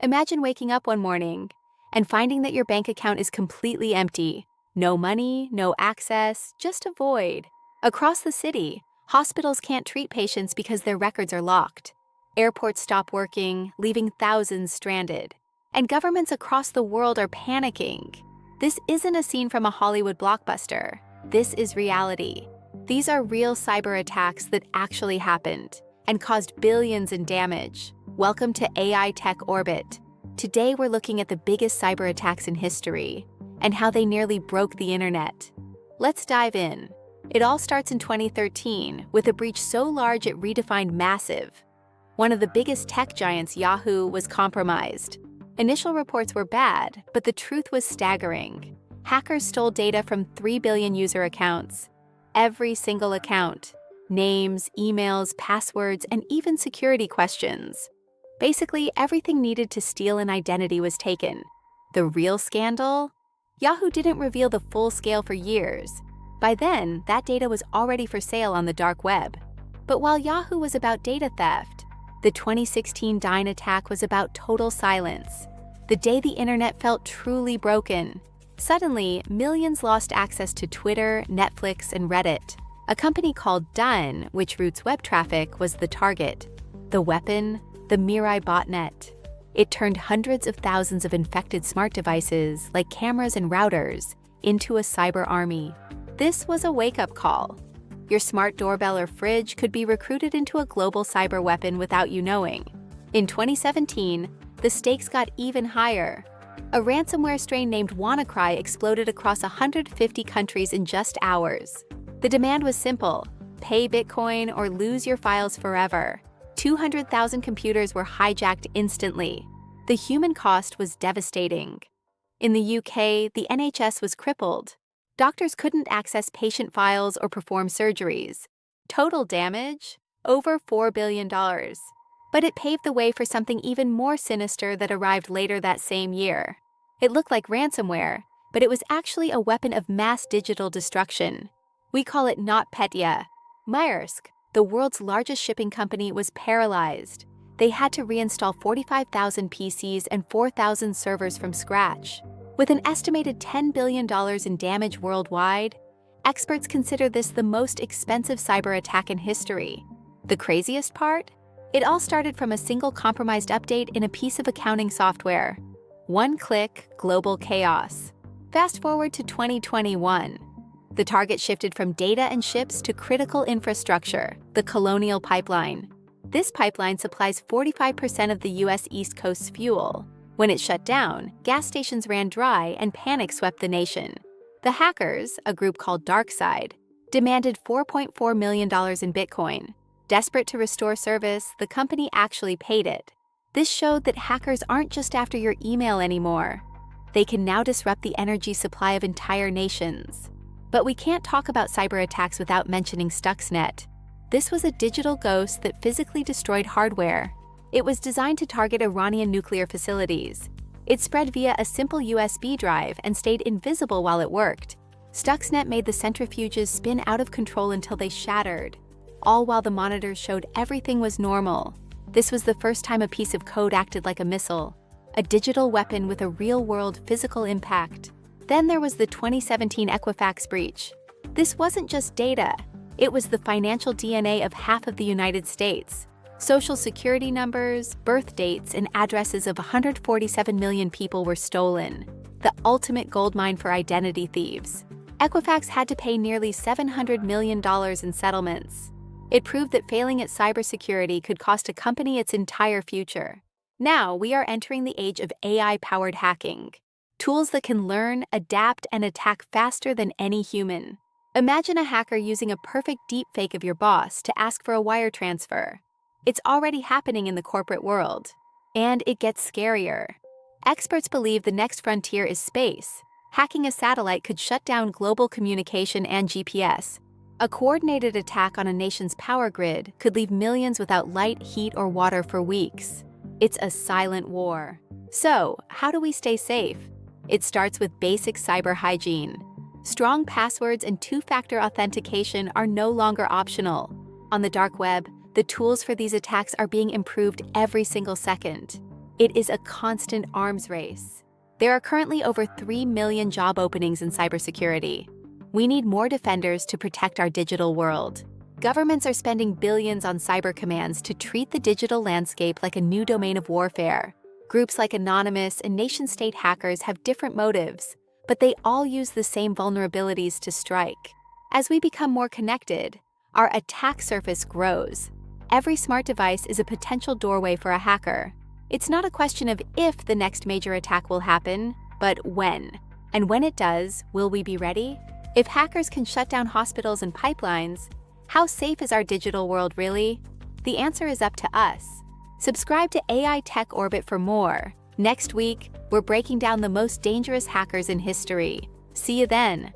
Imagine waking up one morning and finding that your bank account is completely empty. No money, no access, just a void. Across the city, hospitals can't treat patients because their records are locked. Airports stop working, leaving thousands stranded. And governments across the world are panicking. This isn't a scene from a Hollywood blockbuster. This is reality. These are real cyber attacks that actually happened and caused billions in damage. Welcome to AI Tech Orbit. Today we're looking at the biggest cyber attacks in history and how they nearly broke the internet. Let's dive in. It all starts in 2013 with a breach so large it redefined massive. One of the biggest tech giants, Yahoo, was compromised. Initial reports were bad, but the truth was staggering. Hackers stole data from 3 billion user accounts. Every single account. Names, emails, passwords, and even security questions. Basically, everything needed to steal an identity was taken. The real scandal? Yahoo didn't reveal the full scale for years. By then, that data was already for sale on the dark web. But while Yahoo was about data theft, the 2016 Dyn attack was about total silence. The day the internet felt truly broken. Suddenly, millions lost access to Twitter, Netflix, and Reddit. A company called Dyn, which routes web traffic, was the target. The weapon? The Mirai botnet. It turned hundreds of thousands of infected smart devices, like cameras and routers, into a cyber army. This was a wake-up call. Your smart doorbell or fridge could be recruited into a global cyber weapon without you knowing. In 2017, the stakes got even higher. A ransomware strain named WannaCry exploded across 150 countries in just hours. The demand was simple: pay Bitcoin or lose your files forever. 200,000 computers were hijacked instantly. The human cost was devastating. In the UK, the NHS was crippled. Doctors couldn't access patient files or perform surgeries. Total damage? Over $4 billion. But it paved the way for something even more sinister that arrived later that same year. It looked like ransomware, but it was actually a weapon of mass digital destruction. We call it NotPetya. Maersk, the world's largest shipping company, was paralyzed. They had to reinstall 45,000 PCs and 4,000 servers from scratch. With an estimated $10 billion in damage worldwide, experts consider this the most expensive cyber attack in history. The craziest part? It all started from a single compromised update in a piece of accounting software. One click, global chaos. Fast forward to 2021. The target shifted from data and ships to critical infrastructure, the Colonial Pipeline. This pipeline supplies 45% of the U.S. East Coast's fuel. When it shut down, gas stations ran dry and panic swept the nation. The hackers, a group called DarkSide, demanded $4.4 million in Bitcoin. Desperate to restore service, the company actually paid it. This showed that hackers aren't just after your email anymore. They can now disrupt the energy supply of entire nations. But we can't talk about cyber attacks without mentioning Stuxnet. This was a digital ghost that physically destroyed hardware. It was designed to target Iranian nuclear facilities. It spread via a simple USB drive and stayed invisible while it worked. Stuxnet made the centrifuges spin out of control until they shattered, all while the monitors showed everything was normal. This was the first time a piece of code acted like a missile, a digital weapon with a real-world physical impact. Then there was the 2017 Equifax breach. This wasn't just data. It was the financial DNA of half of the United States. Social security numbers, birth dates, and addresses of 147 million people were stolen. The ultimate goldmine for identity thieves. Equifax had to pay nearly $700 million in settlements. It proved that failing at cybersecurity could cost a company its entire future. Now we are entering the age of AI-powered hacking. Tools that can learn, adapt, and attack faster than any human. Imagine a hacker using a perfect deepfake of your boss to ask for a wire transfer. It's already happening in the corporate world. And it gets scarier. Experts believe the next frontier is space. Hacking a satellite could shut down global communication and GPS. A coordinated attack on a nation's power grid could leave millions without light, heat, or water for weeks. It's a silent war. So, how do we stay safe? It starts with basic cyber hygiene. Strong passwords and two-factor authentication are no longer optional. On the dark web, the tools for these attacks are being improved every single second. It is a constant arms race. There are currently over 3 million job openings in cybersecurity. We need more defenders to protect our digital world. Governments are spending billions on cyber commands to treat the digital landscape like a new domain of warfare. Groups like anonymous and nation-state hackers have different motives, but they all use the same vulnerabilities to strike. As we become more connected, our attack surface grows. Every smart device is a potential doorway for a hacker. It's not a question of if the next major attack will happen, but when. And when it does, will we be ready? If hackers can shut down hospitals and pipelines, how safe is our digital world really? The answer is up to us. Subscribe to AI Tech Orbit for more. Next week, we're breaking down the most dangerous hackers in history. See you then.